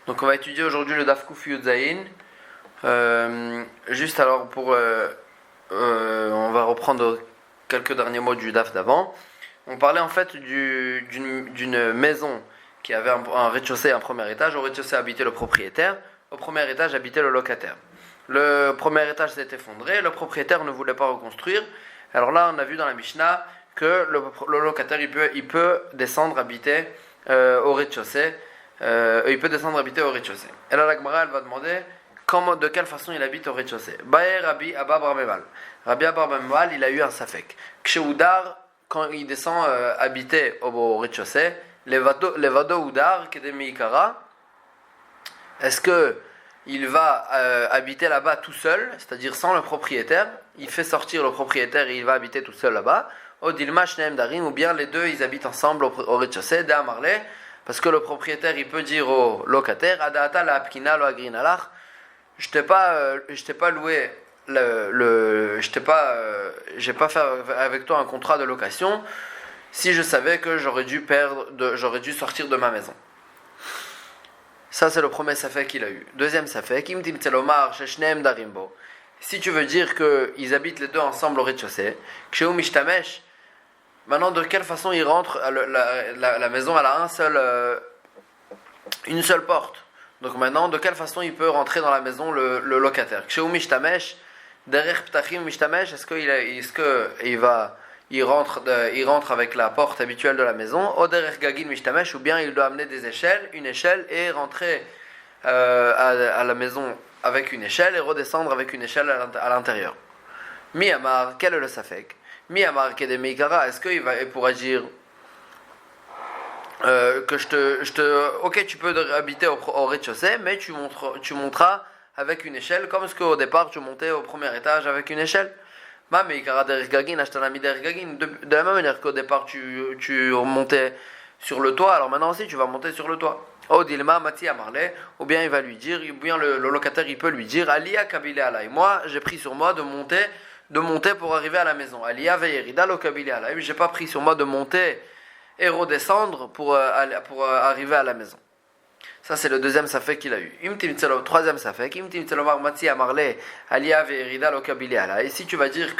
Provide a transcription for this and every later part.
Donc on va étudier aujourd'hui le Daf Kuf Yud Zayin. Juste alors on va reprendre quelques derniers mots du Daf d'avant. On parlait en fait d'une maison qui avait un rez-de-chaussée et un premier étage. Au rez-de-chaussée habitait le propriétaire, au premier étage habitait le locataire. Le premier étage s'est effondré, le propriétaire ne voulait pas reconstruire. Alors là on a vu dans la Mishnah que le locataire il peut descendre habiter au rez-de-chaussée. Il peut descendre habiter au rez-de-chaussée. Et là la Gemara elle va demander de quelle façon il habite au rez-de-chaussée. Bae Rabbi Abba Bar Meval. Rabbi Abba Bar Meval il a eu un safek. Ksheudar quand il descend habiter au rez-de-chaussée, levado udar kedemi ikara. Est-ce que il va habiter là-bas tout seul, c'est-à-dire sans le propriétaire? Il fait sortir le propriétaire et il va habiter tout seul là-bas. Odilma shneem darim, ou bien les deux ils habitent ensemble au rez-de-chaussée. De Amarle. Parce que le propriétaire, il peut dire au locataire, Adata la apkina lo agrinalach, je t'ai pas loué j'ai pas fait avec toi un contrat de location si je savais que j'aurais dû sortir de ma maison. Ça c'est le premier safek qu'il a eu. Deuxième safek, imtim tselomar sheshneem darimbo. Si tu veux dire qu'ils habitent les deux ensemble au rez-de-chaussée, ksheou mishtamesh. Maintenant, de quelle façon il rentre? La maison, elle a une seule porte. Donc maintenant, de quelle façon il peut rentrer dans la maison le locataire? Ksheou mishtamesh, derrière ptachim mishtamesh, est-ce qu'il rentre avec la porte habituelle de la maison? Ou derrière gagin mishtamesh, ou bien il doit amener une échelle et rentrer à la maison avec une échelle et redescendre avec une échelle à l'intérieur. Miyamar, quel est le safek? Miyamar Kedemikara, est-ce qu'il pourra dire que ok, tu peux habiter au rez-de-chaussée, mais tu monteras avec une échelle, comme ce qu'au départ tu montais au premier étage avec une échelle. De la même manière qu'au départ tu montais sur le toit, alors maintenant aussi tu vas monter sur le toit. Odilma Mati Amarle, ou bien il va lui dire, ou bien le locataire il peut lui dire, Alia Kabile Alay, moi j'ai pris sur moi de monter pour arriver à la maison. Aliya ve'yerida lo kabili alayim. J'ai pas pris sur moi de monter et redescendre pour arriver à la maison. Ça c'est le deuxième safek qu'il a eu. Troisième safek. Imtim tselomar matzi amarle aliya ve'yerida lo kabili alayim. Et si tu vas dire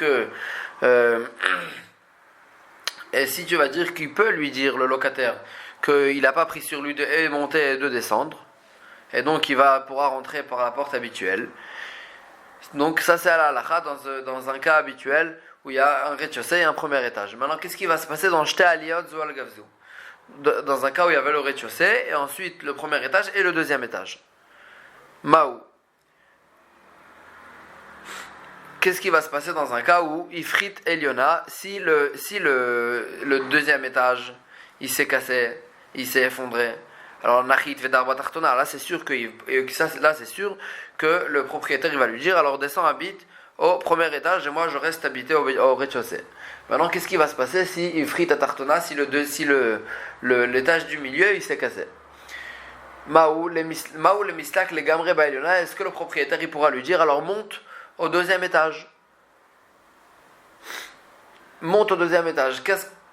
qu'il peut lui dire le locataire qu'il n'a pas pris sur lui de monter et de descendre, et donc il pourra rentrer par la porte habituelle. Donc ça c'est à la halakha dans un cas habituel où il y a un rez-de-chaussée et un premier étage. Maintenant qu'est-ce qui va se passer dans Shte Aliyot Zu Al Gavzu? Dans un cas où il y avait le rez-de-chaussée et ensuite le premier étage et le deuxième étage. Maou. Qu'est-ce qui va se passer dans un cas où Ifrit Eliona, si le deuxième étage il s'est cassé, il s'est effondré? Alors Nachit Vedarba Tartona, là c'est sûr que le propriétaire il va lui dire, alors descends, habite au premier étage et moi je reste habité au rez-de-chaussée. Maintenant qu'est-ce qui va se passer si Ifrit Tartona, si l'étage du milieu il s'est cassé? Maou le mislak le gamre baïliona, est-ce que le propriétaire il pourra lui dire, alors monte au deuxième étage? Monte au deuxième étage.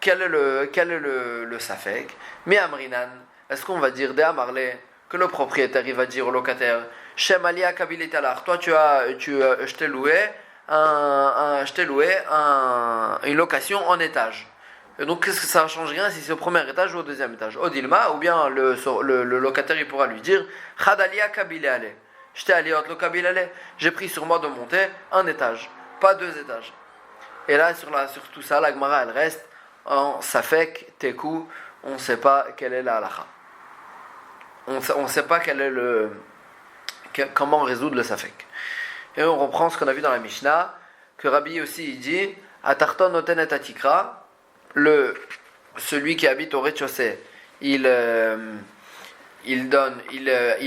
Quel est le safek? Mais Amrinan, est-ce qu'on va dire de Amarle que le propriétaire il va dire au locataire, Shem Alia Kabilitalar, toi je t'ai loué une location en étage. Et donc qu'est-ce que ça ne change rien si c'est au premier étage ou au deuxième étage? Odilma, ou bien le locataire il pourra lui dire, Khadalia Kabilale, je t'ai allé au Kabilale, j'ai pris sur moi de monter un étage, pas deux étages. Et là sur tout ça la Gemara elle reste en safek, tekou, on ne sait pas quelle est la halakha. On ne sait pas comment résoudre le safek. Et on reprend ce qu'on a vu dans la Mishnah, que Rabbi aussi il dit, Atarton noten et atikra, celui qui habite au rez-de-chaussée, il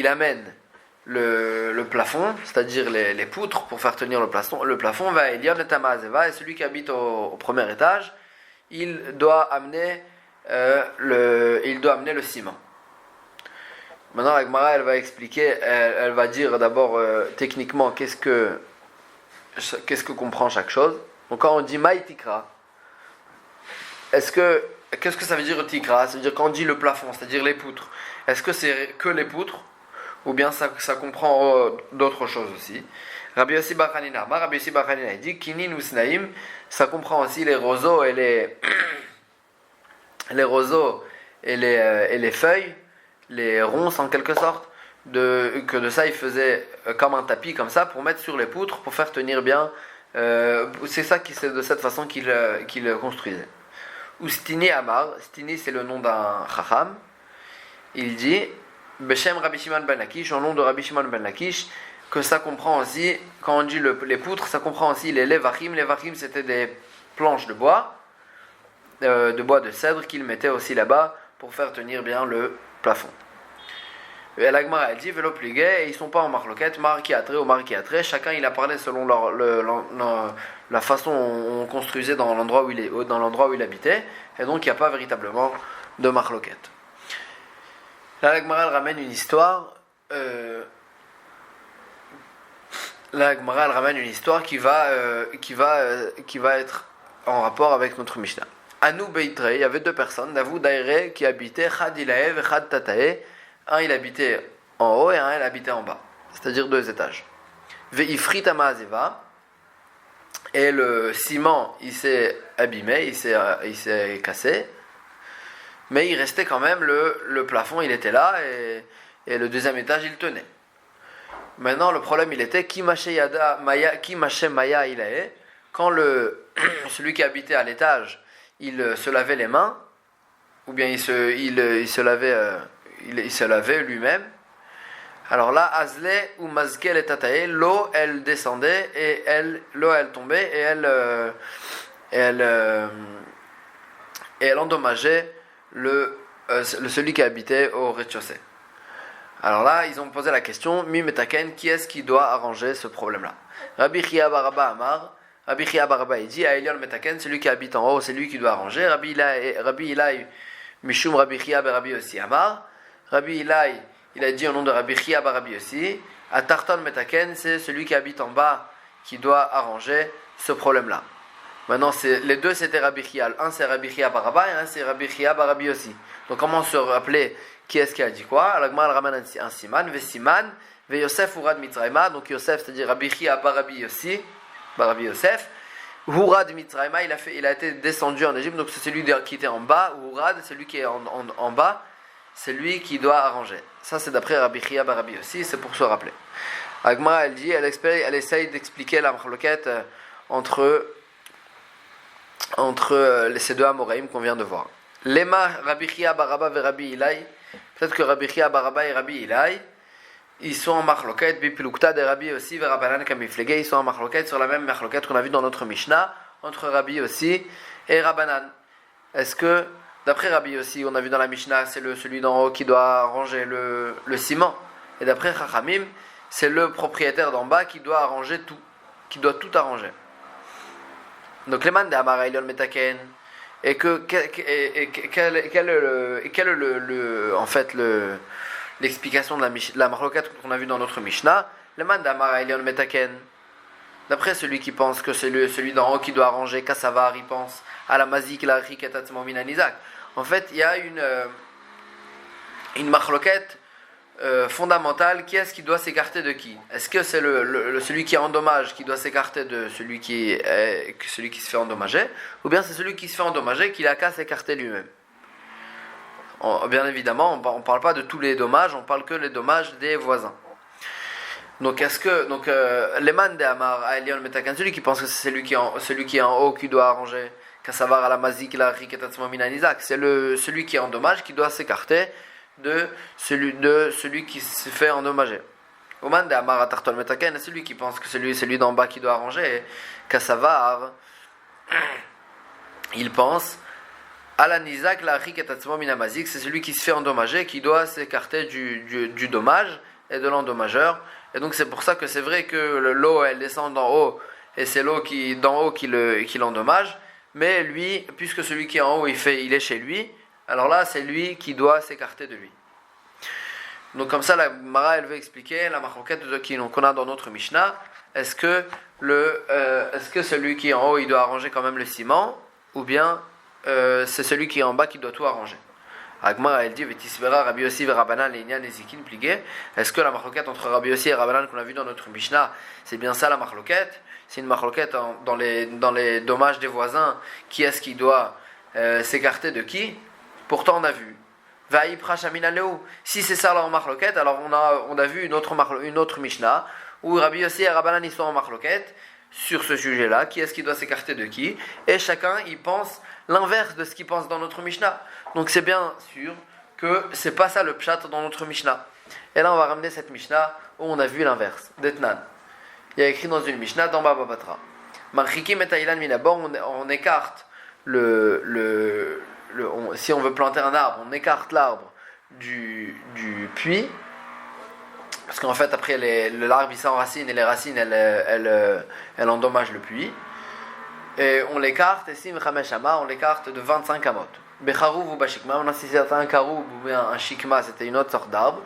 amène le plafond, c'est-à-dire les poutres pour faire tenir le plafond va Elion et Tamazeva, et celui qui habite au premier étage, il doit amener le ciment. Maintenant la Gemara elle va expliquer, elle va dire d'abord techniquement qu'est-ce que comprend chaque chose. Donc quand on dit maï tikra, qu'est-ce que ça veut dire tikra? Ça veut dire quand on dit le plafond, c'est-à-dire les poutres. Est-ce que c'est que les poutres ou bien ça comprend d'autres choses aussi. Rabbi Yossi Bar Hanina, Rabbi Yossi Bar Hanina, il dit Kinin ou Snaim, ça comprend aussi les roseaux et les roseaux et les feuilles, les ronces en quelque sorte, que de ça il faisait comme un tapis comme ça pour mettre sur les poutres pour faire tenir bien. C'est de cette façon qu'il construisait. Ou Stini Amar, Stini c'est le nom d'un Chacham, il dit Beshem Rabbi Shimon ben Lakish, au nom de Rabbi Shimon ben Lakish, que ça comprend aussi, quand on dit les poutres, ça comprend aussi les levachim. Les levachim c'était des planches de bois de cèdre qu'ils mettaient aussi là-bas pour faire tenir bien le plafond. Et la Gemara elle dit Velo pliguet, et ils sont pas en marloquette, marquiatré ou marquiatré, chacun il a parlé selon la façon dont on construisait dans l'endroit où il habitait, et donc il n'y a pas véritablement de marloquette. Là la Gemara elle ramène une histoire qui va être en rapport avec notre Mishnah. Anou Beitre, il y avait deux personnes, Davou Daire, qui habitaient Chad Ilae et Chad Tatae. Un il habitait en haut et un il habitait en bas, c'est-à-dire 2 étages. Ve'ifrit Amazeva, et le ciment il s'est abîmé, il s'est cassé, mais il restait quand même le plafond, il était là et le 2e étage il tenait. Maintenant le problème il était Ki Mashe Maya Ilae, quand celui qui habitait à l'étage il se lavait les mains, ou bien il se lavait lui-même. Alors là, Azle ou Mazkel et Tatae, l'eau elle descendait et l'eau elle tombait et elle endommageait celui qui habitait au rez-de-chaussée. Alors là, ils ont posé la question, Mimetaken, qui est-ce qui doit arranger ce problème-là? Rabbi Chia Baraba Amar, Rabbi Chia Baraba il dit, Aelion Metaken, celui qui habite en haut, c'est lui qui doit arranger. Rabbi Ilai Mishum Rabbi Chia Rabbi Yossi Amar, Rabbi Ilai, il a dit au nom de Rabbi Chia Rabbi Yossi, à Tarton Metaken, c'est celui qui habite en bas qui doit arranger ce problème-là. Maintenant, les deux c'était Rabbi Chia. Un c'est Rabbi Chia Baraba et un c'est Rabbi Chia Rabbi Yossi. Donc comment se rappeler qui est-ce qui a dit quoi? L'Agma ramène un siman, Siman, Ve Yosef Urad Mitzrayma. Donc Yosef, c'est-à-dire Rabbi Chia Rabbi Yossi, Rabbi Yosef. Urad Mitzrayma, il a été descendu en Égypte, donc c'est celui qui était en bas. Urad, celui qui est en bas, c'est lui qui doit arranger. Ça c'est d'après Rabbi Chia Rabbi Yossi, c'est pour se rappeler. Agma elle essaye d'expliquer la marloquette entre ces deux Amoraïm qu'on vient de voir. Lema Rabbi Chia Baraba et Rabbi Ilai, peut-être que Rabbi Chia Baraba et Rabbi Ilai, ils sont en marloquette, Bipilukta de Rabbi Yossi et Rabbanan Kamiflege, ils sont en marloquette sur la même marloquette qu'on a vu dans notre Mishnah, entre Rabbi Yossi et Rabbanan. Est-ce que, d'après Rabbi Yossi, on a vu dans la Mishnah, c'est celui d'en haut qui doit arranger le ciment, et d'après Chachamim, c'est le propriétaire d'en bas qui doit arranger tout, qui doit tout arranger. Donc les man de Amara Elion Metaken, et quel est en fait l'explication de la marloquette qu'on a vu dans notre Mishnah? Les man de Amara Elion Metaken, d'après celui qui pense que c'est celui d'en haut qui doit arranger, Kassavar, il pense à la mazik, la riketatzmo minanizak. En fait, il y a une marloquette fondamentale. Qui est-ce qui doit s'écarter de qui? Est-ce que c'est celui qui endommage qui doit s'écarter de celui qui se fait endommager, ou bien c'est celui qui se fait endommager qui n'a qu'à s'écarter lui-même? Bien évidemment, on ne parle pas de tous les dommages, on parle que les dommages des voisins. Donc les man de Amar à Elion Metakan, celui qui pense que c'est celui qui est en haut qui doit arranger, Kassavar à la mazik la riketatzmo minanizak, c'est celui qui est endommage qui doit s'écarter de celui qui se fait endommager. Oman de Amar à Tarton Metaken, celui qui pense que c'est celui d'en bas qui doit arranger, Kassavar, il pense à la nizak la riketatzmo minamazik, c'est celui qui se fait endommager qui doit s'écarter du dommage et de l'endommageur. Et donc c'est pour ça que c'est vrai que l'eau elle descend d'en haut et c'est l'eau d'en haut qui l'endommage, mais lui, puisque celui qui est en haut il est chez lui, alors là c'est lui qui doit s'écarter de lui. Donc comme ça la Mara elle veut expliquer la marloquette qu'on a dans notre Mishnah. Est-ce que celui qui est en haut il doit arranger quand même le ciment, ou bien c'est celui qui est en bas qui doit tout arranger? Agmara elle dit Vetisvera Rabbi Yossi et Rabbanan Leinian Nezikin Pligé. Est-ce que la marloquette entre Rabbi Yossi et Rabbanan qu'on a vu dans notre Mishnah, c'est bien ça la marloquette? C'est une marloquette dans les dommages des voisins. Qui est-ce qui doit s'écarter de qui? Pourtant on a vu. Si c'est ça leur marloquette, alors on a vu une autre Mishnah où Rabbi Yossi et Rabbanan ils sont en marloquette sur ce sujet-là. Qui est-ce qui doit s'écarter de qui? Et chacun il pense l'inverse de ce qu'il pense dans notre Mishnah. Donc c'est bien sûr que c'est pas ça le pshat dans notre Mishnah. Et là on va ramener cette Mishnah où on a vu l'inverse. D'Etnan. Il y a écrit dans une Mishnah dans Baba Batra. Marchikim et Taïlan Minabor, on écarte si on veut planter un arbre, on écarte l'arbre du puits. Parce qu'en fait après l'arbre il s'enracine et les racines elles endommagent le puits. Et on l'écarte, et si on l'écarte de 25 amot. Becharouv ou bashikma, on a si c'était un karoub ou bien un shikma, c'était une autre sorte d'arbre.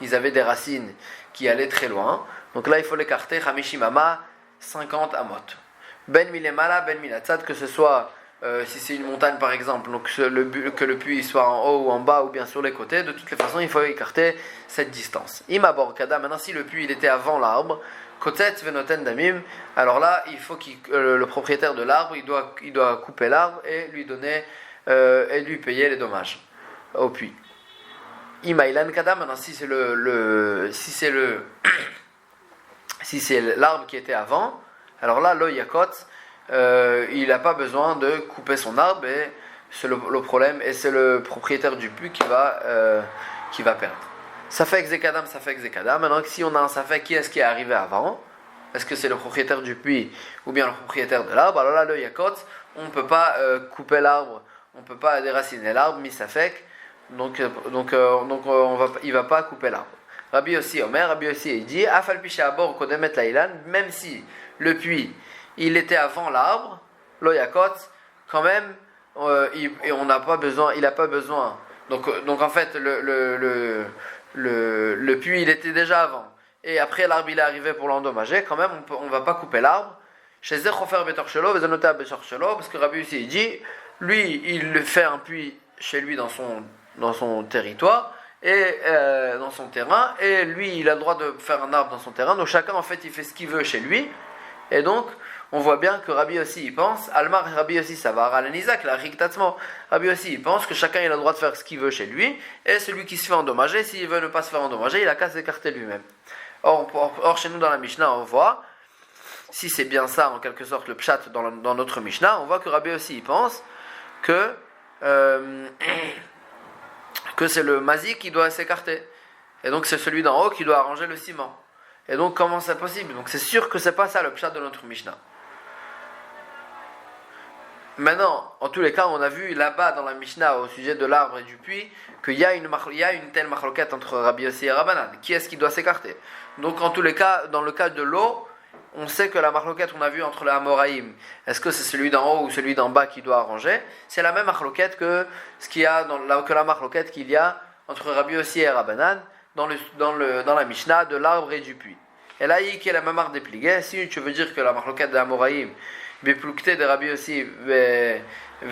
Ils avaient des racines qui allaient très loin. Donc là il faut l'écarter, chamishimama, 50 amot. Ben milemala, ben milatzad, que ce soit si c'est une montagne par exemple, donc que le puits soit en haut ou en bas ou bien sur les côtés, de toutes les façons il faut écarter cette distance. Imabor kada, maintenant si le puits il était avant l'arbre, kotetz venoten damim, alors là il faut le propriétaire de l'arbre il doit couper l'arbre et lui donner et lui payer les dommages au puits. Imailan kada, maintenant si c'est l'arbre qui était avant, alors là lo yakot, il n'a pas besoin de couper son arbre et c'est le problème et c'est le propriétaire du puits qui va perdre. Safek zekadam, safek zekadam. Maintenant si on a un safek, qui est-ce qui est arrivé avant? Est-ce que c'est le propriétaire du puits ou bien le propriétaire de l'arbre? Alors là le yakot, on ne peut pas couper l'arbre, on ne peut pas déraciner l'arbre, mi safek, donc il va pas couper l'arbre. Rabbi Yossi il dit afal pisha abor kodemet lailan, même si le puits il était avant l'arbre, l'oyakot, quand même, il n'a pas besoin. Donc en fait, le puits il était déjà avant. Et après l'arbre il est arrivé pour l'endommager, quand même on ne va pas couper l'arbre. Chez Zechofer Betorchelo, Vezanota Betorchelo, parce que Rabbi Yossi il dit, lui il fait un puits chez lui dans son territoire, et dans son terrain, et lui il a le droit de faire un arbre dans son terrain, donc chacun en fait il fait ce qu'il veut chez lui, et donc on voit bien que Rabbi Yossi il pense, Almar Rabbi Yossi ça va à l'Anizak, la Riktatsmo, Rabbi Yossi il pense que chacun il a le droit de faire ce qu'il veut chez lui, et celui qui se fait endommager, s'il veut ne pas se faire endommager, il a qu'à s'écarter lui-même. Or chez nous dans la Mishnah on voit, si c'est bien ça en quelque sorte le pshat dans notre Mishnah, on voit que Rabbi Yossi il pense que c'est le mazik qui doit s'écarter. Et donc c'est celui d'en haut qui doit arranger le ciment. Et donc comment c'est possible? Donc c'est sûr que c'est pas ça le pshat de notre Mishnah. Maintenant, en tous les cas, on a vu là-bas dans la Mishnah au sujet de l'arbre et du puits qu'il y a une telle marloquette entre Rabbi Yossi et Rabbanan. Qui est-ce qui doit s'écarter? Donc en tous les cas, dans le cas de l'eau, on sait que la marloquette qu'on a vue entre les Amoraïm, est-ce que c'est celui d'en haut ou celui d'en bas qui doit arranger? C'est la même marloquette que la marloquette qu'il y a entre Rabbi Yossi et Rabbanan dans la Mishnah de l'arbre et du puits. Et là, il y a la même arbre dépliée. Si tu veux dire que la marloquette de Amoraïm, Beplukté de Rabbi Yossi et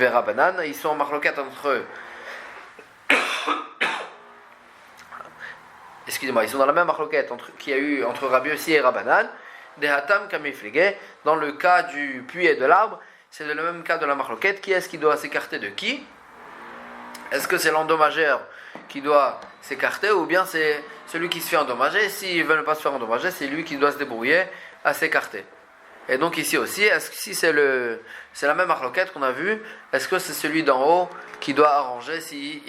Rabbanan, ils sont en marloquette entre eux. Excusez-moi, ils sont dans la même marloquette qu'il y a eu entre Rabbi Yossi et Rabbanan. Dans le cas du puits et de l'arbre, c'est le même cas de la marloquette. Qui est-ce qui doit s'écarter de qui? Est-ce que c'est l'endommageur qui doit s'écarter ou bien c'est celui qui se fait endommager? S'il veut ne pas se faire endommager, c'est lui qui doit se débrouiller à s'écarter. Et donc ici aussi, si c'est la même marloquette qu'on a vue, est-ce que c'est celui d'en haut qui doit arranger si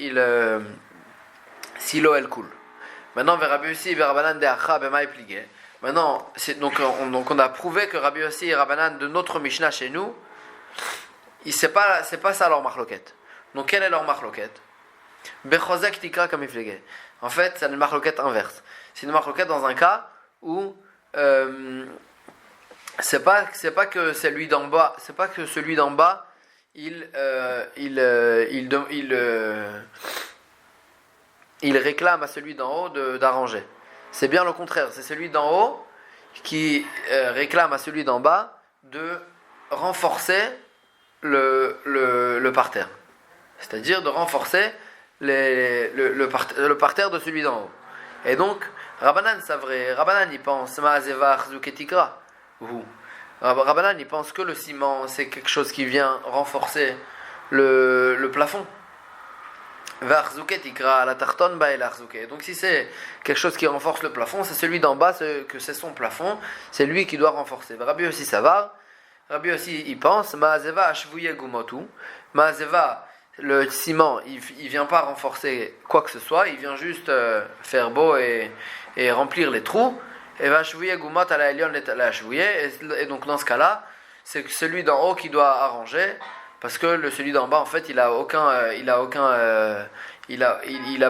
l'eau elle coule? Maintenant, Rabbi Yossi et Rabbanan de Acha b'maï pligé. Maintenant, donc on a prouvé que Rabbi Yossi et Rabbanan de notre Mishnah chez nous, c'est pas ça leur marloquette. Donc quelle est leur marloquette? Bechozek tikra comme iflegé. En fait, c'est une marloquette inverse. C'est une marloquette dans un cas où c'est pas que celui d'en bas, il réclame à celui d'en haut d'arranger. C'est bien le contraire, c'est celui d'en haut qui réclame à celui d'en bas de renforcer le parterre. C'est-à-dire de renforcer le parterre de celui d'en haut. Et donc, Rabbanan, c'est vrai, Rabbanan, il pense, Ma'azeva Zuketikra. Rabbanan, il pense que le ciment, c'est quelque chose qui vient renforcer le plafond. Donc si c'est quelque chose qui renforce le plafond, c'est celui d'en bas, que c'est son plafond, c'est lui qui doit renforcer. Rabbi aussi ça va. Rabbi aussi il pense, Ma'azeva ashvuye gumotu. Ma'azeva, le ciment, il vient pas renforcer quoi que ce soit, il vient juste faire beau et remplir les trous. Et vashvuye gumot ala elyon la ashvuye. Et donc dans ce cas-là, c'est celui d'en haut qui doit arranger. Parce que celui d'en bas, en fait, il a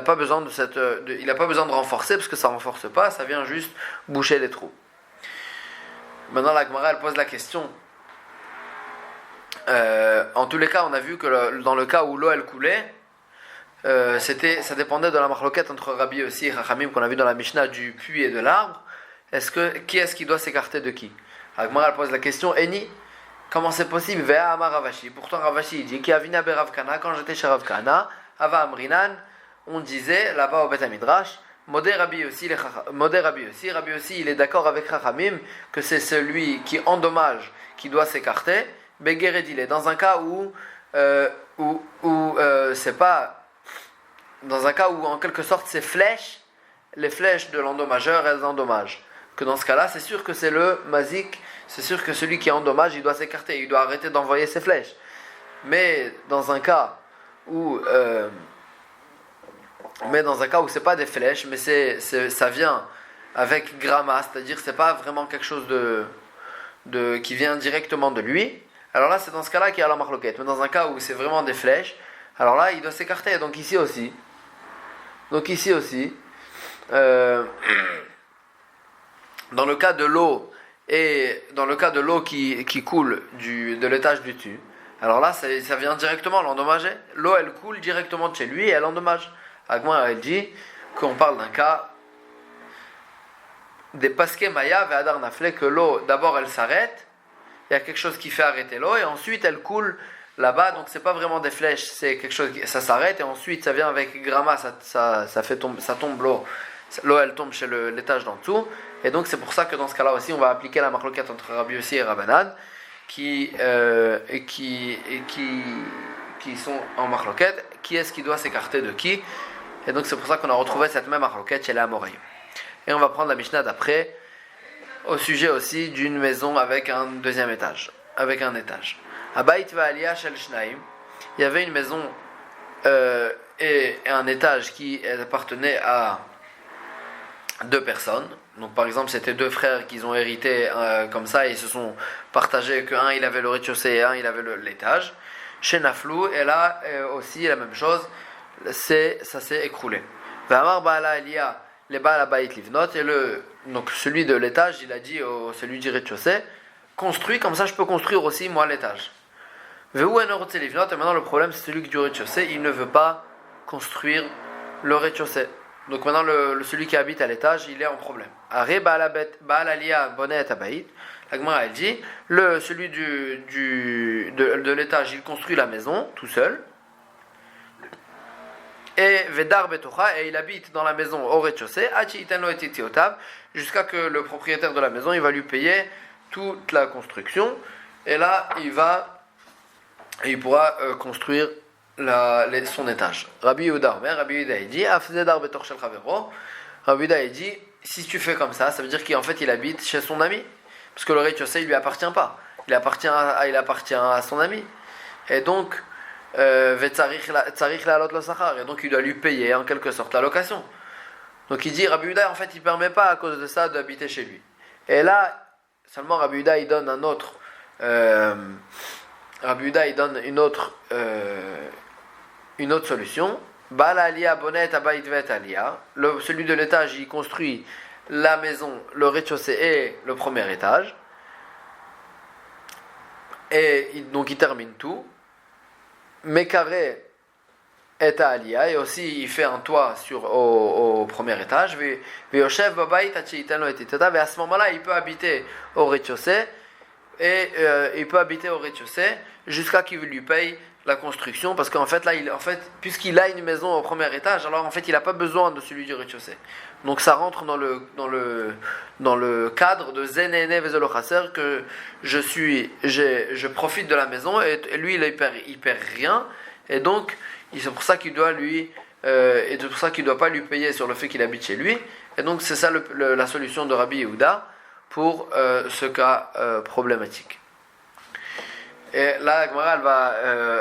pas besoin de renforcer parce que ça renforce pas, ça vient juste boucher les trous. Maintenant, la Gemara, elle pose la question. En tous les cas, on a vu que dans le cas où l'eau elle coulait, ça dépendait de la marloquette entre Rabbi Yossi et Chachamim qu'on a vu dans la Mishnah du puits et de l'arbre. Qui est-ce qui doit s'écarter de qui? La Gemara, elle pose la question. Eni. Comment c'est possible? Vea Amar Ravashi. Pourtant Ravashi dit qu'Avina Berav Kana, quand j'étais chez Rav Kana, Ava Amrinan, on disait là-bas au Beth Midrash, Modé Rabbi aussi, Rabbi aussi, il est d'accord avec Chachamim que c'est celui qui endommage qui doit s'écarter. Begeredile, dans un cas où c'est pas, dans un cas où en quelque sorte les flèches de l'endommageur elles endommagent. Que dans ce cas-là, c'est sûr que c'est le mazik, c'est sûr que celui qui endommage, il doit s'écarter, il doit arrêter d'envoyer ses flèches. Mais dans un cas où c'est pas des flèches, mais ça vient avec gramma, c'est-à-dire c'est pas vraiment quelque chose qui vient directement de lui. Alors là, c'est dans ce cas-là qu'il y a la marloquette. Mais dans un cas où c'est vraiment des flèches, alors là, il doit s'écarter. Donc ici aussi, dans le cas de l'eau qui coule de l'étage du dessus, alors là ça vient directement l'endommager. L'eau elle coule directement de chez lui et elle endommage. Agma elle dit qu'on parle d'un cas des paske maya ve adar nafle, que l'eau d'abord elle s'arrête, il y a quelque chose qui fait arrêter l'eau et ensuite elle coule là-bas, donc c'est pas vraiment des flèches, c'est quelque chose ça s'arrête et ensuite ça vient avec gramma, ça tombe l'eau elle tombe chez l'étage d'en dessous. Et donc c'est pour ça que dans ce cas-là aussi on va appliquer la marloquette entre Rabbi Yossi et Rabbanan qui sont en marloquette. Qui est-ce qui doit s'écarter de qui? Et donc c'est pour ça qu'on a retrouvé cette même marloquette chez les Amoraïm. Et on va prendre la Mishnah d'après au sujet aussi d'une maison avec un deuxième étage, avec un étage. Abayit va'aliyah shel shnaim, il y avait une maison et un étage qui appartenait à deux personnes. Donc par exemple c'était deux frères qui ont hérité comme ça et ils se sont partagés qu'un il avait le rez-de-chaussée et un il avait l'étage. Chez Naflou, et là aussi la même chose, ça s'est écroulé. V'amar ba'ala Elia les ba'ala bayit livnot, et donc celui de l'étage il a dit celui du rez-de-chaussée, construis comme ça je peux construire aussi moi l'étage. Ve'hu eno rotze livnot, et maintenant le problème c'est celui du rez-de-chaussée, il ne veut pas construire le rez-de-chaussée. Donc maintenant, celui qui habite à l'étage, il est en problème. Aré ba'alalia bonet abayit. La Gemara elle dit, celui de l'étage, il construit la maison tout seul. Et vedar betocha, et il habite dans la maison au rez-de-chaussée. Achi itano et titiotav, jusqu'à que le propriétaire de la maison, il va lui payer toute la construction. Et là, il pourra construire son étage. Rabbi Yehuda il dit Rabbi Yehuda il dit si tu fais comme ça veut dire qu'en fait il habite chez son ami, parce que le rez-de-chaussée il lui appartient pas, il appartient à son ami, et donc et donc il doit lui payer en quelque sorte la location. Donc il dit Rabbi Yehuda en fait il permet pas à cause de ça d'habiter chez lui. Et là seulement Rabbi Yehuda il donne une autre solution. Ba'alalia bonet abayit vet alia. Celui de l'étage, il construit la maison, le rez-de-chaussée et le premier étage. Et donc il termine tout. Mekaré et alia, et aussi il fait un toit au premier étage. Ve'yoshev babayit atcheitan et titata. Et à ce moment-là, il peut habiter au rez-de-chaussée. Et il peut habiter au rez-de-chaussée jusqu'à qu'il lui paye la construction, parce qu'en fait là, puisqu'il a une maison au premier étage, alors en fait il n'a pas besoin de celui du rez-de-chaussée. Donc ça rentre dans le cadre de Zenene Vezelo Chaser, que je profite de la maison et lui il perd rien, et donc c'est pour ça qu'il doit et c'est pour ça qu'il doit pas lui payer sur le fait qu'il habite chez lui. Et donc c'est ça la solution de Rabbi Yehuda pour ce cas problématique. Et là, la Gemara,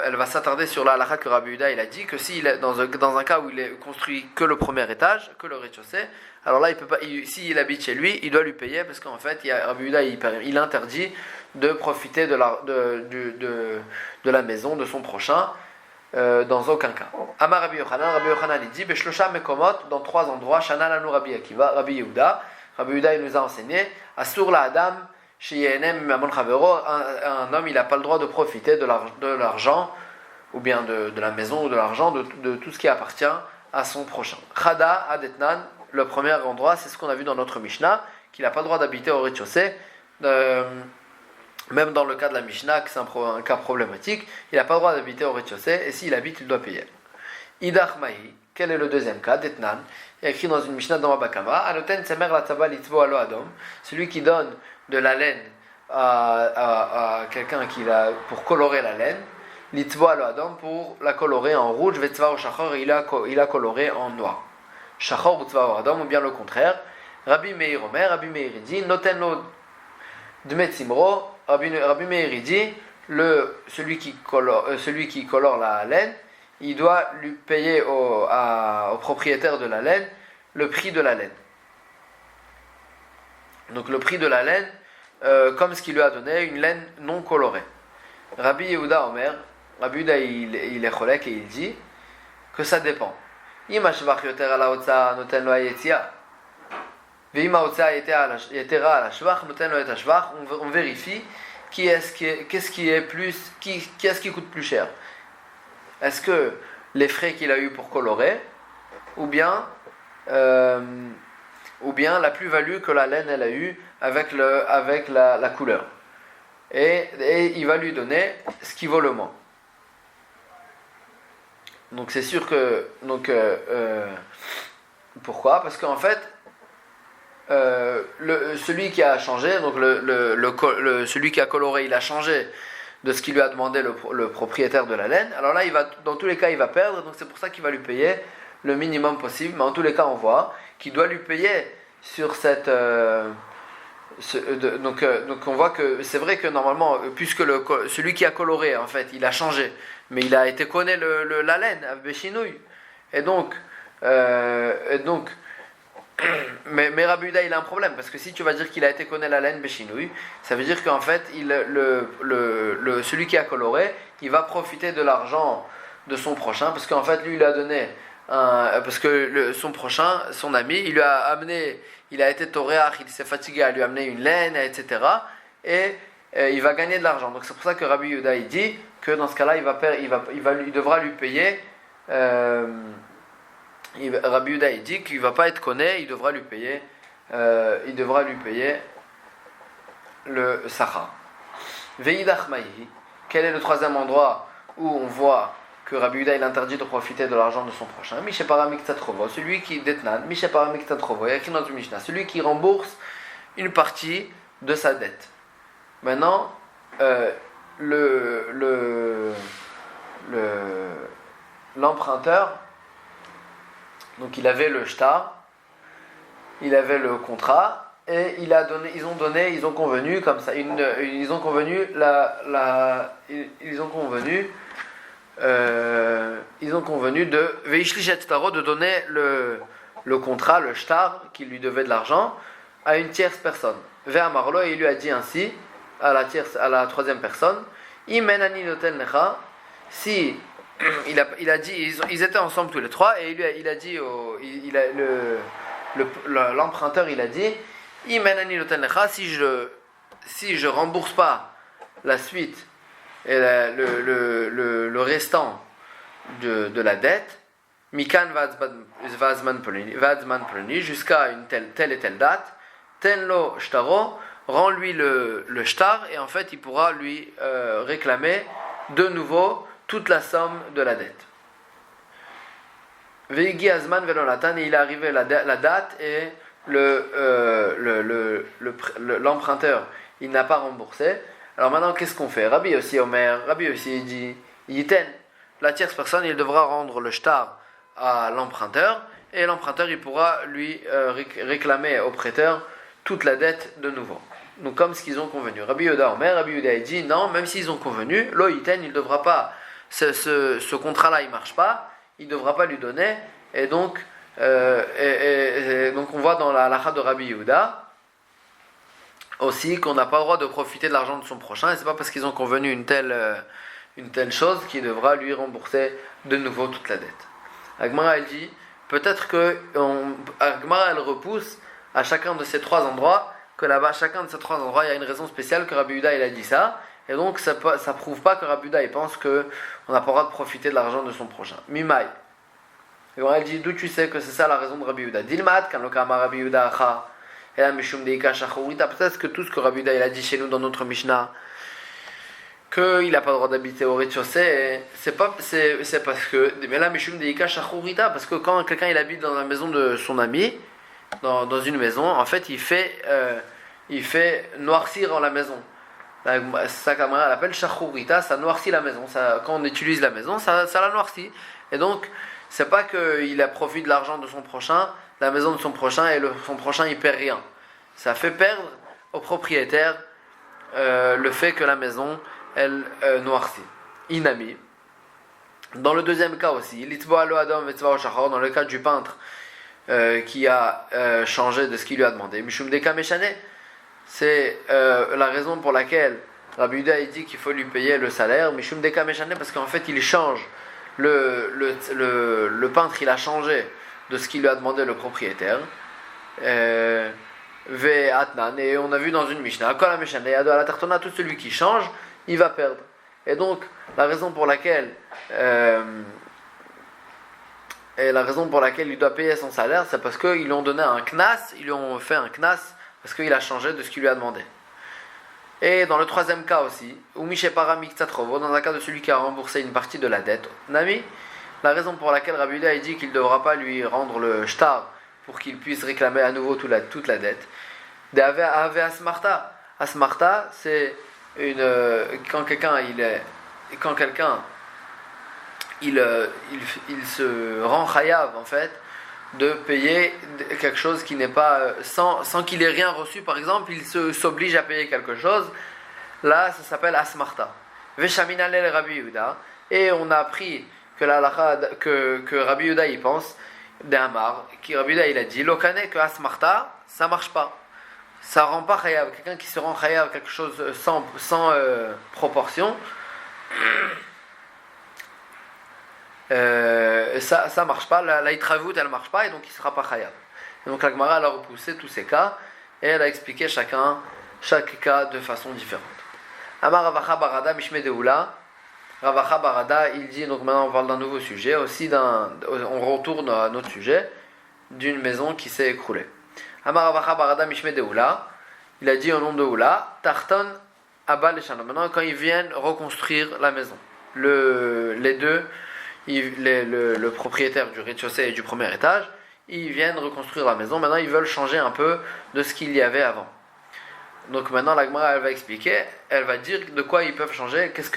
elle va s'attarder sur la halakha que Rabbi Yehuda il a dit que s'il est dans un cas où il est construit que le premier étage, que le rez-de-chaussée, alors là, il peut pas, s'il habite chez lui, il doit lui payer, parce qu'en fait, Rabbi Yehuda il interdit de profiter de la maison de son prochain dans aucun cas. Amar Rabbi Yochanan il dit Beshlosha mekomot, dans 3 endroits, Shana lanu Rabbi Akiva, Rabbi Yehuda il nous a enseigné Asur la Adam. Un homme, il n'a pas le droit de profiter de l'argent, ou bien de la maison, ou de l'argent, de tout ce qui appartient à son prochain. Chada adetnan, le premier endroit, c'est ce qu'on a vu dans notre Mishnah, qu'il n'a pas le droit d'habiter au rez-de-chaussée, même dans le cas de la Mishnah, que c'est un cas problématique, il n'a pas le droit d'habiter au rez-de-chaussée, et s'il habite, il doit payer. Idach mahi, quel est le deuxième cas? Detnan, il y a écrit dans une Mishnah dans Mabakama, Anoten semer la taba litzvo alo adom, celui qui donne de la laine à quelqu'un pour colorer la laine, litzvo alo adom, pour la colorer en rouge, vetzva au shachor, il a coloré en noir. Shachor ou tzva au adom, ou bien le contraire. Rabbi Meir Omer, Rabbi Meir dit, noten lo dmet simro, Rabbi Meir dit, celui qui colore la laine, il doit lui payer au propriétaire de la laine le prix de la laine. Donc le prix de la laine, comme ce qu'il lui a donné, une laine non colorée. Rabbi Yehuda Omer, Rabbi Yehuda il est cholek et il dit que ça dépend. Im hashvach yoter ala hotza noten lo hayetzia. Veim hotza yetera ala shvach noten lo et hashvach. On vérifie qu'est-ce qui coûte plus cher. Est-ce que les frais qu'il a eu pour colorer, ou bien la plus-value que la laine elle a eu avec la couleur. Et il va lui donner ce qui vaut le moins. Donc c'est sûr que pourquoi? Parce qu'en fait celui qui a changé, donc celui qui a coloré, il a changé de ce qu'il lui a demandé le propriétaire de la laine. Alors là, dans tous les cas, il va perdre, donc c'est pour ça qu'il va lui payer le minimum possible. Mais en tous les cas, on voit qu'il doit lui payer sur cette... donc on voit que c'est vrai que normalement, puisque celui qui a coloré, en fait, il a changé, mais il a été connu la laine, à Béchinouille. Et donc mais Rabbi Yehuda il a un problème, parce que si tu vas dire qu'il a été connu la laine Béchinouille, ça veut dire qu'en fait celui qui a coloré, il va profiter de l'argent de son prochain, parce qu'en fait lui il a donné parce que son prochain, son ami, il lui a amené, il a été toréach, il s'est fatigué à lui amener une laine, etc. Et il va gagner de l'argent. Donc c'est pour ça que Rabbi Yehuda il dit que dans ce cas-là il devra lui payer. Rabbi Yehuda il dit qu'il ne va pas être connu, il devra lui payer le sachar. Veidach mahi, quel est le troisième endroit où on voit que Rabbi Yehuda il interdit de profiter de l'argent de son prochain? Mishepara miktatrovo, celui qui détnan, Mishepara miktatrovo, il y a écrit dans une Mishnah, celui qui rembourse une partie de sa dette. Maintenant, l'emprunteur, donc il avait le shtar, il avait le contrat, et ils ont convenu comme ça, ils ont convenu de Veishlichet Taro, de donner le contrat, le shtar, qui lui devait de l'argent, à une tierce personne. Vers Marlo, et il lui a dit ainsi, à la troisième personne, Imenani noten lecha, si il a dit, ils étaient ensemble tous les trois, et il a dit, l'emprunteur il a dit, Imenani noten lecha, si je rembourse pas la suite et le restant de la dette, Mikan vazman ploni, jusqu'à une telle et telle date, tenlo shtaro, rend-lui le shtar, et en fait il pourra lui réclamer de nouveau toute la somme de la dette. Veigi Azman Velonatan, et il est arrivé la date et l'emprunteur il n'a pas remboursé. Alors maintenant qu'est-ce qu'on fait? Rabbi aussi il dit Yiten, la tierce personne il devra rendre le shtar à l'emprunteur et l'emprunteur il pourra lui réclamer au prêteur toute la dette de nouveau. Donc comme ce qu'ils ont convenu. Rabbi Yehuda il dit non, même s'ils ont convenu, lo Yiten il devra pas, ce contrat là il marche pas, il devra pas lui donner et donc donc on voit dans la halakha de Rabbi Yehuda aussi qu'on n'a pas le droit de profiter de l'argent de son prochain et c'est pas parce qu'ils ont convenu une telle chose qu'il devra lui rembourser de nouveau toute la dette. Agmara elle dit peut-être que Agmara elle repousse à chacun de ces trois endroits que là-bas chacun de ces trois endroits il y a une raison spéciale que Rabbi Yehuda il a dit ça et donc ça prouve pas que Rabbi Yehuda il pense que on n'a pas le droit de profiter de l'argent de son prochain. Mimai. Et elle dit d'où tu sais que c'est ça la raison de Rabbi Yehuda? Dilmat quand le kama Rabbi Yehuda acha et la mishum deika shachorita. Peut-être que tout ce que Rabbi Yehuda il a dit chez nous dans notre Mishnah qu'il n'a pas le droit d'habiter au rez-de-chaussée, c'est parce que mais la mishum deika shachorita, parce que quand quelqu'un il habite dans la maison de son ami dans une maison, en fait il fait noircir la maison. Sa caméra l'appelle shachorita, ça noircit la maison, ça, quand on utilise la maison ça la noircit et donc c'est pas qu'il a profit de l'argent de son prochain, la maison de son prochain, et son prochain il perd rien. Ça fait perdre au propriétaire le fait que la maison elle noircit. Inami. Dans le deuxième cas aussi, dans le cas du peintre qui a changé de ce qu'il lui a demandé. Mishum deka meshane, c'est la raison pour laquelle Rabbi Yehuda il dit qu'il faut lui payer le salaire. Mishum deka meshane, parce qu'en fait il change. Le peintre il a changé de ce qu'il lui a demandé le propriétaire. Et on a vu dans une Mishnah, tout celui qui change, il va perdre. Et donc la raison pour laquelle il doit payer son salaire, c'est parce qu'ils lui ont donné un knas, ils lui ont fait un knas parce qu'il a changé de ce qu'il lui a demandé. Et dans le troisième cas aussi, dans un cas de celui qui a remboursé une partie de la dette, Nami, la raison pour laquelle Rabbi Yehuda dit qu'il ne devra pas lui rendre le shtar pour qu'il puisse réclamer à nouveau toute la dette. Asmarta. Asmarta, c'est quand quelqu'un il se rend chayav en fait de payer quelque chose qui n'est pas sans qu'il ait rien reçu, par exemple il s'oblige à payer quelque chose, là ça s'appelle asmarta. Veshaminalel Rabbi Yehuda, et on a appris que que Rabbi Yehuda il pense d'Amar, qui Rabbi Yehuda il a dit lokane que asmarta ça marche pas, ça rend pas chayav. Quelqu'un qui se rend chayav quelque chose sans proportion, ça marche pas, la itravut elle marche pas et donc il sera pas chayav. Et donc la Gemara elle a repoussé tous ces cas et elle a expliqué chaque cas de façon différente. Amar Ravacha Barada Mishme Deula. Ravacha Barada il dit, donc maintenant on parle d'un nouveau sujet, aussi on retourne à notre sujet d'une maison qui s'est écroulée. Amar Ravacha Barada Mishme Deula, il a dit au nom de Oula, Tarton Abba Leshana. Maintenant quand ils viennent reconstruire la maison, les deux, le propriétaire du rez-de-chaussée et du premier étage, ils viennent reconstruire la maison. Maintenant ils veulent changer un peu de ce qu'il y avait avant. Donc maintenant la Gemara elle va expliquer, elle va dire de quoi ils peuvent changer, qu'est-ce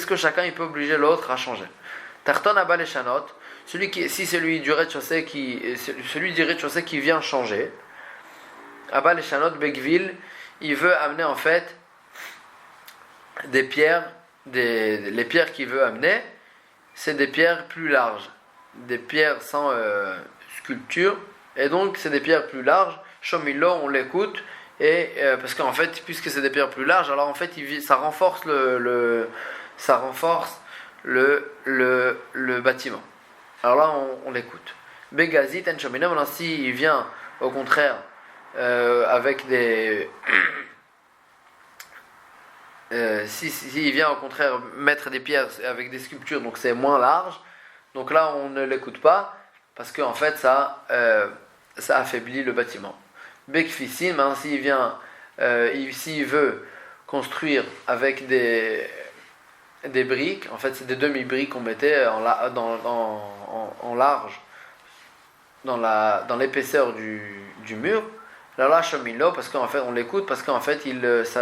que chacun il peut obliger l'autre à changer. Tarton Abba Leshanot, celui du rez-de-chaussée qui vient changer, Abba Leshanot Begvil, il veut amener en fait des pierres, les pierres qu'il veut amener, c'est des pierres plus larges, des pierres sans sculpture, et donc c'est des pierres plus larges. Shomilo, on l'écoute, et parce qu'en fait, puisque c'est des pierres plus larges, alors en fait, ça renforce le bâtiment. Alors là, on l'écoute. Begazit en Shomino, maintenant s'il vient au contraire avec des s'il vient au contraire mettre des pierres avec des sculptures, donc c'est moins large, donc là on ne l'écoute pas parce qu'en fait ça affaiblit le bâtiment. Bekfisim, hein, s'il veut construire avec des des briques, en fait c'est des demi-briques qu'on mettait en large dans l'épaisseur du mur. Alors là, Shomilo, parce qu'en fait on l'écoute, parce qu'en fait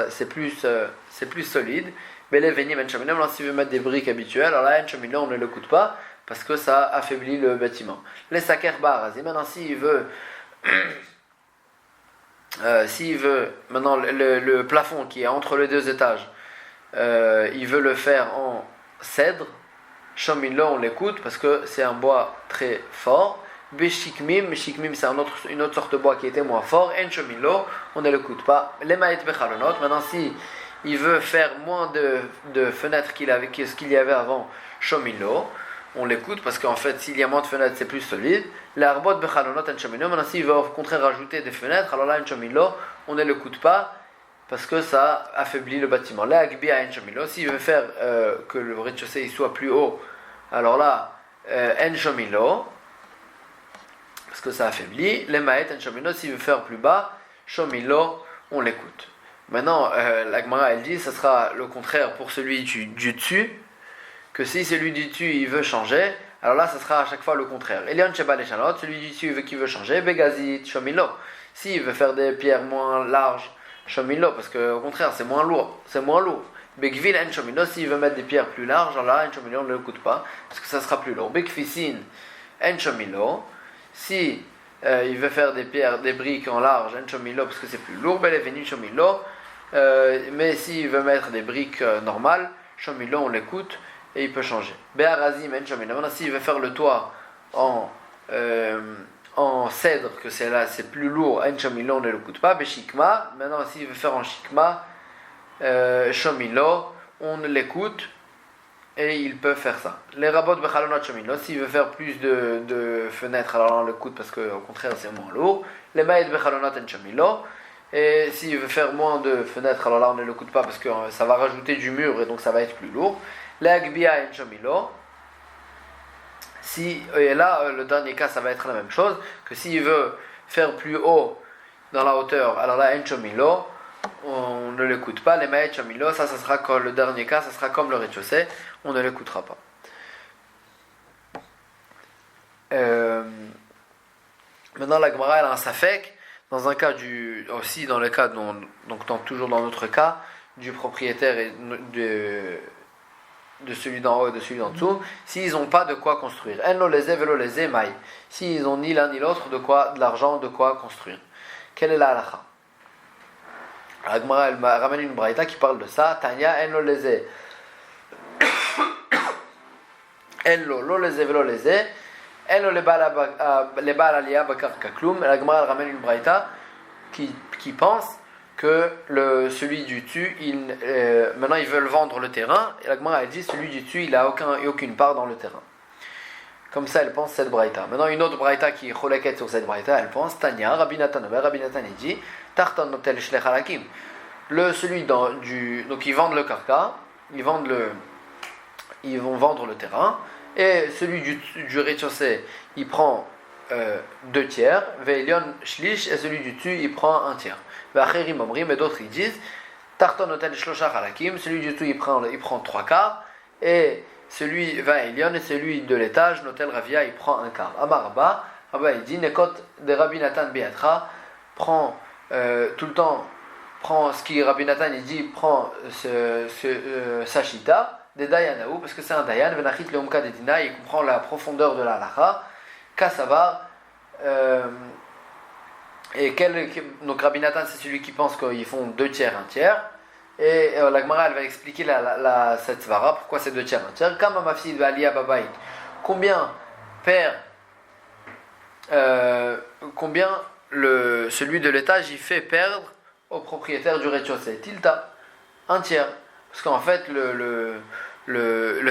c'est plus solide. Mais les Venim en Shomilo, si veut mettre des briques habituelles, alors là en Shomilo on ne l'écoute pas, parce que ça affaiblit le bâtiment. Les Saker Barazi, maintenant s'il veut maintenant le plafond qui est entre les deux étages, il veut le faire en cèdre, Shomilo on l'écoute parce que c'est un bois très fort. Beshikmim, shikmim c'est une autre sorte de bois qui était moins fort. En Shomilo on ne l'écoute pas. Les maït bechalonot, maintenant si il veut faire moins de fenêtres que ce qu'il y avait avant, Shomilo on l'écoute parce qu'en fait s'il y a moins de fenêtres c'est plus solide. L'arbot bechalonot en Shomilo, maintenant s'il veut au contraire rajouter des fenêtres, alors là en Shomilo on ne l'écoute pas parce que ça affaiblit le bâtiment. Là Agbi en Shomilo, s'il veut faire que le rez-de-chaussée soit plus haut, alors là en Shomilo parce que ça affaiblit. Les maït en Shomilo, s'il veut faire plus bas, Shomilo on l'écoute. Maintenant la Gemara elle dit ça sera le contraire pour celui du dessus, que si celui du dessus il veut changer, alors là ça sera à chaque fois le contraire. Elion Sheba Lechalot, celui du dessus qui veut changer, Begazit Shomilo, s'il veut faire des pierres moins larges, Shomilo, parce qu'au contraire c'est moins lourd. Begvil en Shomilo, s'il veut mettre des pierres plus larges, alors là en Shomilo on ne l'écoute pas, parce que ça sera plus lourd. Begfisin en Shomilo, si il veut faire des briques en large, en Shomilo, parce que c'est plus lourd, Beleveni Shomilo, mais s'il veut mettre des briques normales, Shomilo on l'écoute et il peut changer. Be'arazim en Shomilo, maintenant s'il veut faire le toit en cèdre, que c'est plus lourd, en Shomilo on ne l'écoute pas. Beshikma, maintenant s'il veut faire en shikma, Shomilo on l'écoute et il peut faire ça. Les rabots bechalonot Shomilo, s'il veut faire plus de fenêtres, alors on l'écoute parce qu'au contraire c'est moins lourd. Les maït bechalonot en Shomilo, et s'il veut faire moins de fenêtres, alors là on ne l'écoute pas parce que ça va rajouter du mur et donc ça va être plus lourd. Les agbia en Shomilo, et là le dernier cas ça va être la même chose, que s'il veut faire plus haut dans la hauteur, alors là en Shomilo on ne l'écoute pas. Les maït Shomilo, ça sera comme le dernier cas, ça sera comme le rez-de-chaussée, on ne l'écoutera pas. Maintenant la Gemara elle a un safek dans un cas aussi dans le cas toujours dans notre cas du propriétaire et de celui d'en haut et de celui d'en dessous, s'ils n'ont pas de quoi construire. En lo leze velo leze maï, s'ils n'ont ni l'un ni l'autre de l'argent de quoi construire. Quelle est la halakha? La Gemara elle ramène une braïta qui parle de ça. Tanya en lo leze en lo leze velo leze en lo le bal aliyah bakar kaklum. La Gemara elle ramène une braïta qui pense que celui du dessus, maintenant ils veulent vendre le terrain, et la Gemara elle dit celui du dessus il n'a aucune part dans le terrain. Comme ça elle pense cette braïta. Maintenant une autre braïta qui est choleket sur cette braïta, elle pense Tanya, Rabbi Nathan il dit Tartan notel shlech halakim. Donc ils vendent le karka, ils vont vendre le terrain, et celui du rez-de-chaussée il prend 2 tiers, veilion shlish, et celui du dessus il prend 1 tiers. Mais d'autres ils disent Tarton hotel shlosha halakim, celui du tout il prend 3 quarts, et celui Vaelion et celui de l'étage notel ravia il prend 1 quart. Amaraba, il dit Nekot de Rabbi Nathan Beatra, prend tout le temps, prend ce qui Rabbi Nathan il dit, prend Sashita des Dayanaou, parce que c'est un Dayan, Venachit Leomka de Dina, il comprend la profondeur de la halacha, Kassavar. Donc Rabbi Nathan c'est celui qui pense qu'ils font 2 tiers, 1 tiers, et la Gemara elle va expliquer cette svara, pourquoi c'est 2 tiers, 1 tiers. Kama mafsid v'aliyah babayit, combien celui de l'étage il fait perdre au propriétaire du rez-de-chaussée, tilta, 1 tiers, parce qu'en fait le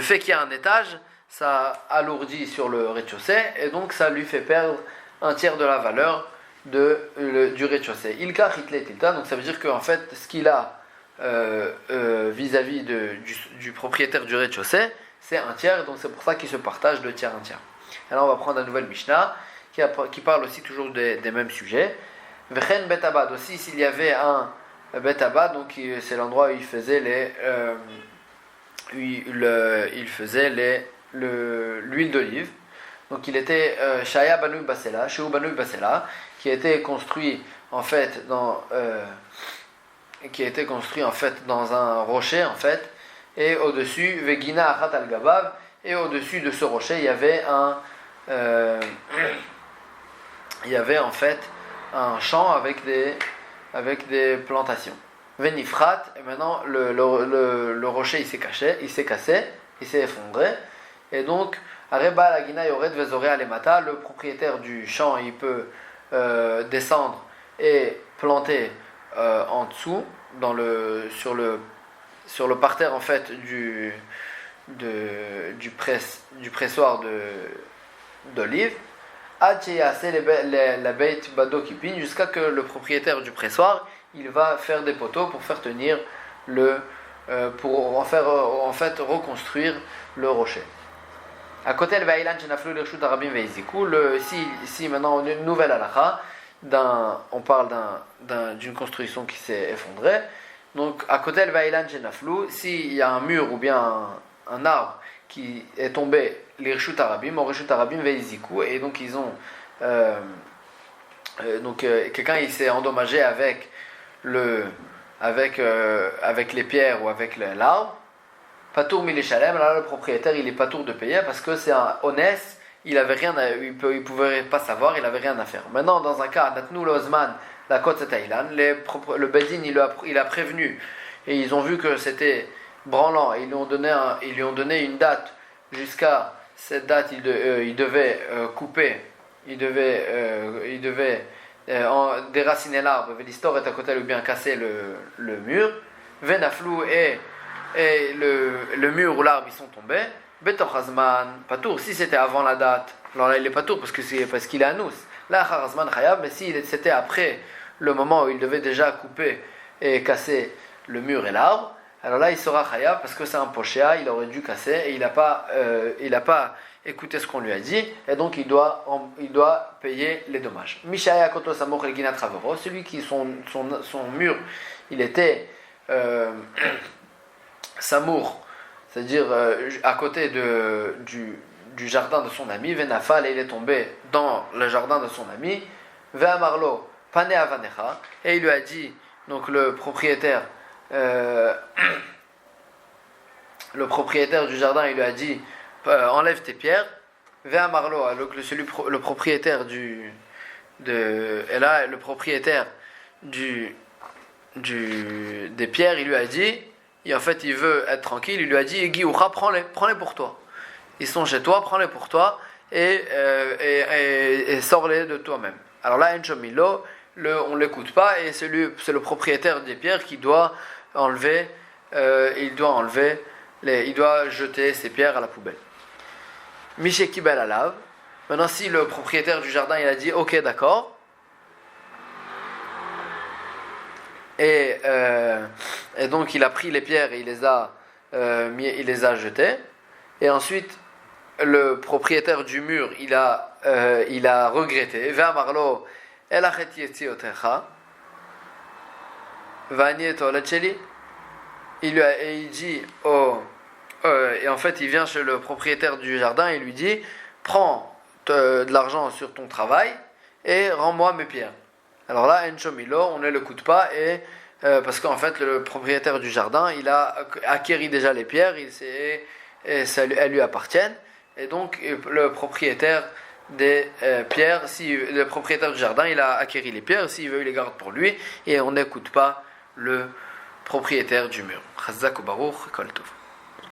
fait qu'il y a un étage ça alourdit sur le rez-de-chaussée et donc ça lui fait perdre 1 tiers de la valeur du rez-de-chaussée. Ilka hitle tilta, donc ça veut dire qu'en fait ce qu'il a vis-à-vis du propriétaire du rez-de-chaussée c'est 1 tiers, donc c'est pour ça qu'ils se partagent 2 tiers, 1 tiers. Alors on va prendre la nouvelle Mishnah qui parle aussi toujours des mêmes sujets. Vechen betabad, aussi s'il y avait un betabad, donc c'est l'endroit où il faisait il faisait l'huile d'olive. Donc il était Shaya Banu Basela, Shehu Banu Basela, qui a été construit en fait dans un rocher en fait, et au-dessus Vegina Achat al Gabav, et au-dessus de ce rocher il y avait en fait un champ avec des plantations. Venifrat, et maintenant le rocher il s'est cassé, il s'est effondré, et donc Areba la Gina Yored Vezore Alemata, le propriétaire du champ il peut descendre et planter en dessous, sur le parterre en fait du pressoir d'olive, jusqu'à que le propriétaire du pressoir il va faire des poteaux pour faire tenir pour en fait reconstruire le rocher. À côté ici maintenant une nouvelle halakha, on parle d'une construction qui s'est effondrée. Donc à côté s'il y a un mur ou bien un arbre qui est tombé, les Rishut Arabim, et donc ils ont quelqu'un il s'est endommagé avec les pierres ou avec l'arbre. Patour Milishalem, là le propriétaire il est patour de payer parce que c'est un honnête, il pouvait pas savoir, il avait rien à faire. Maintenant dans un cas, Natnu Lozman, la côte Thaïlande, le Bedin il a prévenu et ils ont vu que c'était branlant, et ils lui ont donné une date, jusqu'à cette date il devait couper, il devait déraciner l'arbre, l'histoire est à côté ou bien casser le mur, Venaflou et le mur ou l'arbre ils sont tombés, Betor Hazman, Patour, si c'était avant la date, alors là il est Patour parce qu'il est Anous, là Hazman Khayab, mais si c'était après le moment où il devait déjà couper et casser le mur et l'arbre, alors là il sera Khayab parce que c'est un Poshéa, il aurait dû casser et il n'a pas écouté ce qu'on lui a dit, et donc il doit payer les dommages. Mishaya Koto Samoch El Ginat Ravero, celui qui son mur il était Samour, c'est-à-dire à côté du jardin de son ami, Venafal, et il est tombé dans le jardin de son ami, Ve'amarlo, Pane Avanecha, et il lui a dit, donc le propriétaire du jardin, il lui a dit, enlève tes pierres, Ve'amarlo, le propriétaire le propriétaire des pierres, il lui a dit, et en fait il veut être tranquille, il lui a dit Guioucha, prends-les pour toi. Ils sont chez toi, prends-les pour toi et sors-les de toi-même. Alors là, Enchomilo, on ne l'écoute pas et c'est le propriétaire des pierres qui doit il doit jeter ses pierres à la poubelle. Miché Kibel Alav. Maintenant, si le propriétaire du jardin il a dit ok, d'accord. Et donc il a pris les pierres et il les a jetées. Et ensuite, le propriétaire du mur, il a regretté. Ve'amarlo elachet yetziotecha va'anieto lacheli. Il dit et en fait il vient chez le propriétaire du jardin et lui dit prends de l'argent sur ton travail et rends-moi mes pierres. Alors là, Enchomilo, on ne l'écoute pas parce qu'en fait le propriétaire du jardin il a acquéri déjà les pierres elles lui appartiennent, et donc le propriétaire des pierres, si le propriétaire du jardin il a acquéri les pierres, s'il veut il les garde pour lui et on n'écoute pas le propriétaire du mur. Chazak ou Baruch, Kol Tov.